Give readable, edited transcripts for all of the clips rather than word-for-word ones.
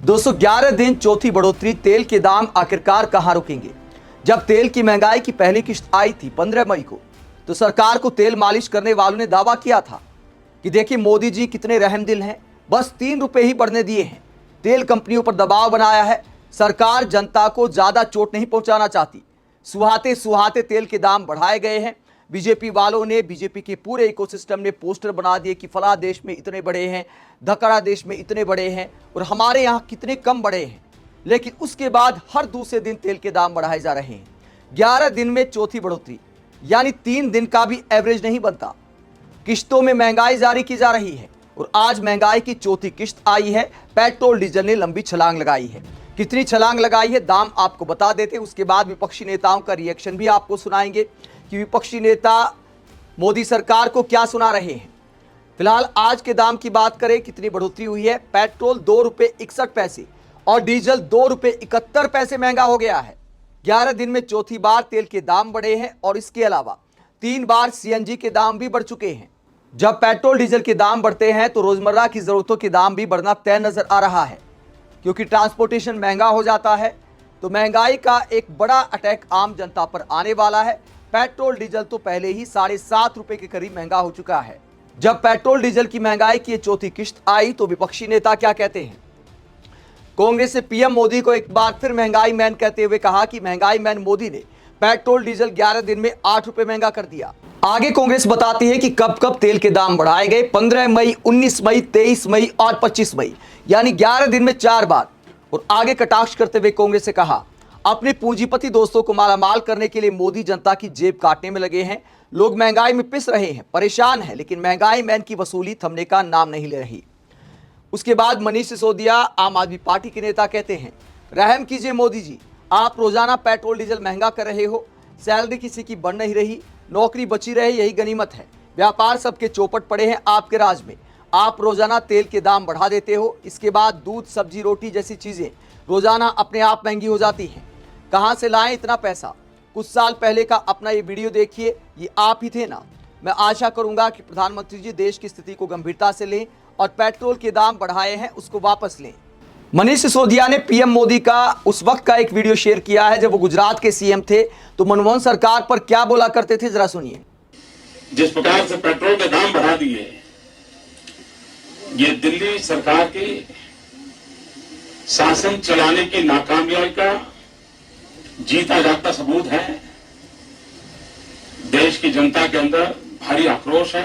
211 दिन चौथी बढ़ोतरी, तेल के दाम आखिरकार कहां रुकेंगे। जब तेल की महंगाई की पहली किश्त आई थी 15 मई को, तो सरकार को तेल मालिश करने वालों ने दावा किया था कि देखिए मोदी जी कितने रहमदिल हैं, बस 3 रुपए ही बढ़ने दिए हैं। तेल कंपनियों पर दबाव बनाया है, सरकार जनता को ज्यादा चोट नहीं पहुंचाना चाहती। सुहाते सुहाते तेल के दाम बढ़ाए गए हैं। बीजेपी वालों ने, बीजेपी के पूरे इकोसिस्टम ने पोस्टर बना दिए कि फला देश में इतने बड़े हैं, धकड़ा देश में इतने बड़े हैं और हमारे यहाँ कितने कम बड़े हैं। लेकिन उसके बाद हर दूसरे दिन तेल के दाम बढ़ाए जा रहे हैं। 11 दिन में चौथी बढ़ोतरी, यानी 3 दिन का भी एवरेज नहीं बनता। किश्तों में महंगाई जारी की जा रही है और आज महंगाई की चौथी किश्त आई है। पेट्रोल डीजल ने लंबी छलांग लगाई है। कितनी छलांग लगाई है, दाम आपको बता देते, उसके बाद विपक्षी नेताओं का रिएक्शन भी आपको सुनाएंगे कि विपक्षी नेता मोदी सरकार को क्या सुना रहे हैं। फिलहाल आज के दाम की बात करें, कितनी बढ़ोतरी हुई है। पेट्रोल 2 रुपए 61 पैसे और डीजल 2 रुपए 71 पैसे महंगा हो गया है। 11 दिन में चौथी बार तेल के दाम बढ़े हैं और इसके अलावा 3 बार सीएनजी के दाम भी बढ़ चुके हैं। जब पेट्रोल डीजल के दाम बढ़ते हैं तो रोजमर्रा की जरूरतों के दाम भी बढ़ना तय नजर आ रहा है, क्योंकि ट्रांसपोर्टेशन महंगा हो जाता है तो महंगाई का एक बड़ा अटैक आम जनता पर आने वाला है। पेट्रोल डीजल तो पहले ही 7.5 रुपए के करीब महंगा हो चुका है। जब पेट्रोल डीजल की महंगाई की चौथी किश्त आई तो विपक्षी नेता क्या कहते हैं। कांग्रेस ने पीएम मोदी को एक बार फिर महंगाई मैन कहते हुए कहा कि महंगाई मैन मोदी ने पेट्रोल डीजल 11 दिन में 8 रुपए महंगा कर दिया। आगे कांग्रेस बताती है कि कब कब तेल के दाम बढ़ाए गए। 15 मई, 19 मई, 23 मई और 25 मई, यानी 11 दिन में 4 बार। और आगे कटाक्ष करते हुए कांग्रेस ने कहा, अपने पूंजीपति दोस्तों को मालामाल करने के लिए मोदी जनता की जेब काटने में लगे हैं। लोग महंगाई में पिस रहे हैं, परेशान हैं, लेकिन महंगाई मैन की वसूली थमने का नाम नहीं ले रही। उसके बाद मनीष सिसोदिया, आम आदमी पार्टी के नेता, कहते हैं, रहम कीजिए मोदी जी, आप रोजाना पेट्रोल डीजल महंगा कर रहे हो, सैलरी किसी की बढ़ नहीं रही, नौकरी बची रहे यही गनीमत है, व्यापार सबके चौपट पड़े हैं आपके राज में। आप रोजाना तेल के दाम बढ़ा देते हो, इसके बाद दूध, सब्जी, रोटी जैसी चीजें रोजाना अपने आप महंगी हो जाती हैं। कहां से लाएं इतना पैसा। कुछ साल पहले का अपना ये वीडियो देखिए, ये आप ही थे ना। मैं आशा करूंगा कि प्रधानमंत्री जी देश की स्थिति को गंभीरता से लें और पेट्रोल के दाम बढ़ाए हैं उसको वापस लें। मनीष सिसोदिया ने पीएम मोदी का उस वक्त का एक वीडियो शेयर किया है जब वो गुजरात के सीएम थे, तो मनमोहन सरकार पर क्या बोला करते थे, जरा सुनिए। जिस प्रकार से पेट्रोल के दाम बढ़ा दिए, ये दिल्ली सरकार की शासन चलाने की नाकामयाबी का जीता जागता सबूत है। देश की जनता के अंदर भारी आक्रोश है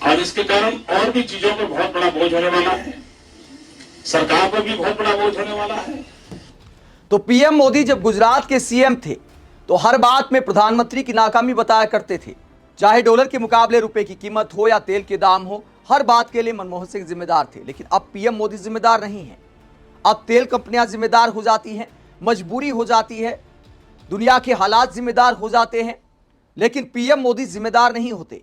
और इसके कारण और भी चीजों पर बहुत बड़ा बोझ होने वाला है, सरकार पर भी बहुत बड़ा बोझ होने वाला है। तो पीएम मोदी जब गुजरात के सीएम थे तो हर बात में प्रधानमंत्री की नाकामी बताया करते थे। चाहे डॉलर के मुकाबले रुपए की कीमत हो या तेल के दाम हो, हर बात के लिए मनमोहन सिंह जिम्मेदार थे। लेकिन अब पीएम मोदी जिम्मेदार नहीं है, अब तेल कंपनियां जिम्मेदार हो जाती हैं, मजबूरी हो जाती है, दुनिया के हालात जिम्मेदार हो जाते हैं, लेकिन पीएम मोदी जिम्मेदार नहीं होते।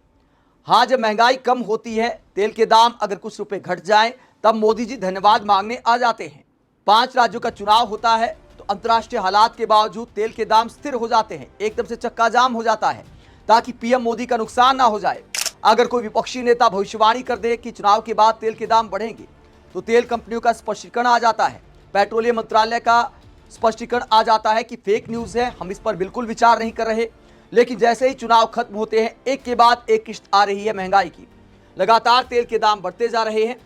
हाँ, जब महंगाई कम होती है, तेल के दाम अगर कुछ रुपए घट जाएं, तब मोदी जी धन्यवाद मांगने आ जाते हैं। 5 राज्यों का चुनाव होता है तो अंतर्राष्ट्रीय हालात के बावजूद तेल के दाम स्थिर हो जाते हैं, एकदम से चक्का जाम हो जाता है ताकि पीएम मोदी का नुकसान ना हो जाए। अगर कोई विपक्षी नेता भविष्यवाणी कर दे कि चुनाव के बाद तेल के दाम बढ़ेंगे, तो तेल कंपनियों का स्पष्टीकरण आ जाता है, पेट्रोलियम मंत्रालय का स्पष्टीकरण आ जाता है कि फेक न्यूज है, हम इस पर बिल्कुल विचार नहीं कर रहे। लेकिन जैसे ही चुनाव खत्म होते हैं, एक के बाद एक किश्त आ रही है महंगाई की, लगातार तेल के दाम बढ़ते जा रहे हैं।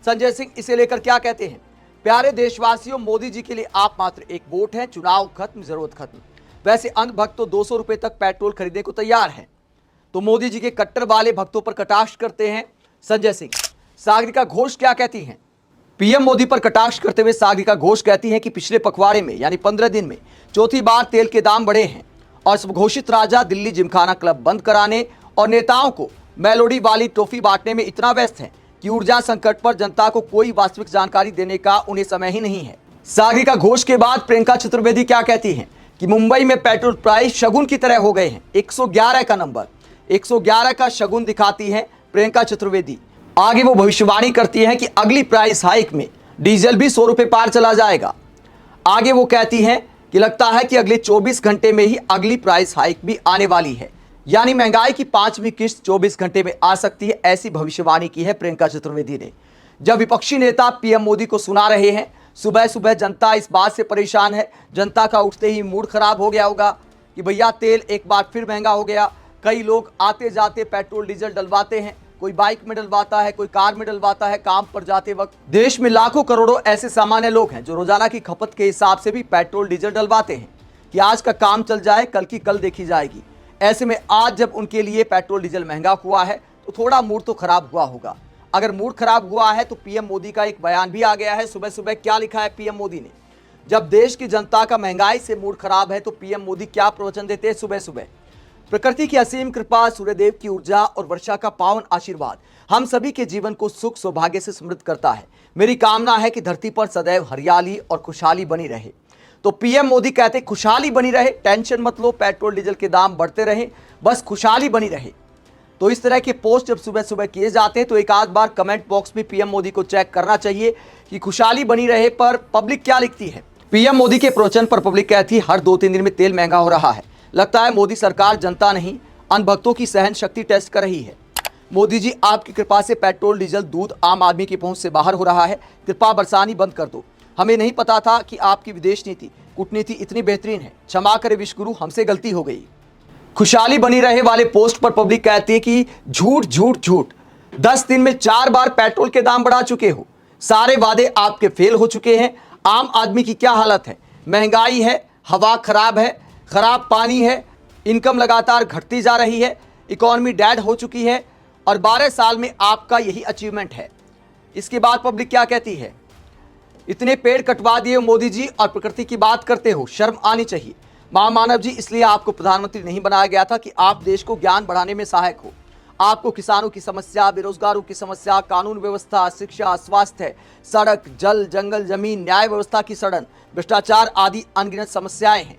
संजय सिंह इसे लेकर क्या कहते हैं, प्यारे देशवासियों, मोदी जी के लिए आप मात्र एक वोट हैं, चुनाव खत्म, जरूरत खत्म। वैसे अंधभक्त तो 200 रुपए तक पेट्रोल खरीदने को तैयार हैं, तो मोदी जी के कट्टर वाले भक्तों पर कटाक्ष करते हैं संजय सिंह। सागरिका घोष क्या कहती हैं, पीएम मोदी पर कटाक्ष करते हुए सागरिका घोष कहती हैं कि पिछले पखवाड़े में यानी 15 दिन में चौथी बार तेल के दाम बढ़े हैं और स्वघोषित राजा दिल्ली जिमखाना क्लब बंद कराने और नेताओं को मेलोडी वाली ट्रॉफी बांटने में इतना व्यस्त हैं कि ऊर्जा संकट पर जनता को कोई वास्तविक जानकारी देने का उन्हें समय ही नहीं है। सागरिका घोष के बाद प्रियंका चतुर्वेदी क्या कहती हैं कि मुंबई में पेट्रोल प्राइस शगुन की तरह हो गए हैं। 111 का नंबर, 111 का शगुन दिखाती हैं प्रियंका चतुर्वेदी। आगे वो भविष्यवाणी करती हैं कि अगली प्राइस हाइक में डीजल भी 100 रुपए पार चला जाएगा। आगे वो कहती हैं कि लगता है कि अगले 24 घंटे में ही अगली प्राइस हाइक भी आने वाली है, यानी महंगाई की 5वीं किश्त 24 घंटे में आ सकती है, ऐसी भविष्यवाणी की है प्रियंका चतुर्वेदी ने। जब विपक्षी नेता पीएम मोदी को सुना रहे हैं सुबह सुबह जनता इस बात से परेशान है, जनता का उठते ही मूड खराब हो गया होगा कि भैया तेल एक बार फिर महंगा हो गया। कई लोग आते जाते पेट्रोल डीजल डलवाते हैं, कोई बाइक में डलवाता है, कोई कार में डलवाता है काम पर जाते वक्त। देश में लाखों करोड़ों ऐसे सामान्य लोग हैं जो रोजाना की खपत के हिसाब से भी पेट्रोल डीजल डलवाते हैं कि आज का काम चल जाए, कल की कल देखी जाएगी। ऐसे में आज जब उनके लिए पेट्रोल डीजल महंगा हुआ है तो थोड़ा मूड तो खराब हुआ होगा। अगर मूड खराब हुआ है तो पीएम मोदी का एक बयान भी आ गया है। सुबह सुबह क्या लिखा है पीएम मोदी ने? जब देश की जनता का महंगाई से मूड खराब है तो पीएम मोदी क्या प्रवचन देते हैं सुबह सुबह? प्रकृति की असीम कृपा, सूर्यदेव की ऊर्जा और वर्षा का पावन आशीर्वाद हम सभी के जीवन को सुख सौभाग्य से समृद्ध करता है। मेरी कामना है कि धरती पर सदैव हरियाली और खुशहाली बनी रहे। तो पीएम मोदी कहते खुशहाली बनी रहे, टेंशन मत लो, पेट्रोल डीजल के दाम बढ़ते रहे, बस खुशहाली बनी रहे। तो इस तरह के पोस्ट जब सुबह सुबह किए जाते हैं तो एक आध बार कमेंट बॉक्स में पीएम मोदी को चेक करना चाहिए कि खुशहाली बनी रहे पर पब्लिक क्या लिखती है। पीएम मोदी के प्रवचन पर पब्लिक कहती हर 2-3 दिन में तेल महंगा हो रहा है। लगता है मोदी सरकार जनता नहीं अनभक्तों की सहन शक्ति टेस्ट कर रही है। मोदी जी, आपकी कृपा से पेट्रोल डीजल दूध आम आदमी की पहुंच से बाहर हो रहा है, कृपा बरसानी बंद कर दो। हमें नहीं पता था कि आपकी विदेश नीति कूटनीति इतनी बेहतरीन है, क्षमा करे विश्वगुरु, हमसे गलती हो गई। खुशहाली बनी रहे वाले पोस्ट पर पब्लिक कहती है कि झूठ झूठ झूठ, 10 दिन में 4 बार पेट्रोल के दाम बढ़ा चुके हो, सारे वादे आपके फेल हो चुके हैं। आम आदमी की क्या हालत है? महंगाई है, हवा खराब है, खराब पानी है, इनकम लगातार घटती जा रही है, इकोनॉमी डेड हो चुकी है और 12 साल में आपका यही अचीवमेंट है। इसके बाद पब्लिक क्या कहती है? इतने पेड़ कटवा दिए मोदी जी और प्रकृति की बात करते हो, शर्म आनी चाहिए। महामानव जी, इसलिए आपको प्रधानमंत्री नहीं बनाया गया था कि आप देश को ज्ञान बढ़ाने में सहायक हो। आपको किसानों की समस्या, बेरोजगारों की समस्या, कानून व्यवस्था, शिक्षा, स्वास्थ्य, सड़क, जल, जंगल, जमीन, न्याय व्यवस्था की सड़न, भ्रष्टाचार आदि अनगिनत समस्याएं हैं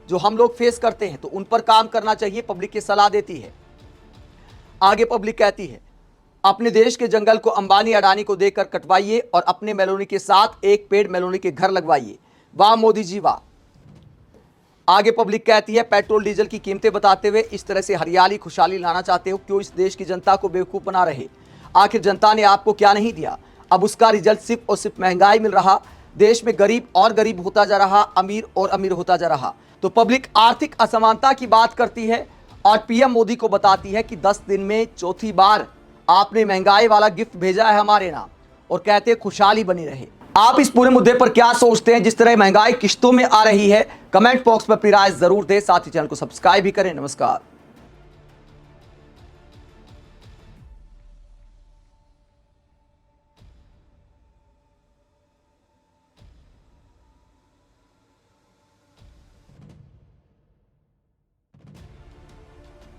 जो हम लोग फेस करते हैं, तो उन पर काम करना चाहिए। पब्लिक की सलाह देती है। आगे पब्लिक कहती है अपने देश के जंगल को अंबानी अडानी को देकर कटवाइए और अपने मेलोनी के साथ एक पेड़ मेलोनी के घर लगवाइए। वाह मोदी जी वाह। आगे पब्लिक कहती है पेट्रोल डीजल की कीमतें बताते हुए इस तरह से हरियाली खुशहाली लाना चाहते हो, क्यों इस देश की जनता को बेवकूफ बना रहे? आखिर जनता ने आपको क्या नहीं दिया? अब उसका रिजल्ट सिर्फ और सिर्फ महंगाई मिल रहा। देश में गरीब और गरीब होता जा रहा, अमीर और अमीर होता जा रहा। तो पब्लिक आर्थिक असमानता की बात करती है और पीएम मोदी को बताती है कि 10 दिन में चौथी बार आपने महंगाई वाला गिफ्ट भेजा है हमारे नाम और कहते हैं खुशहाली बनी रहे। आप इस पूरे मुद्दे पर क्या सोचते हैं? जिस तरह महंगाई किश्तों में आ रही है, कमेंट बॉक्स में अपनी राय जरूर दें। साथ ही चैनल को सब्सक्राइब भी करें। नमस्कार।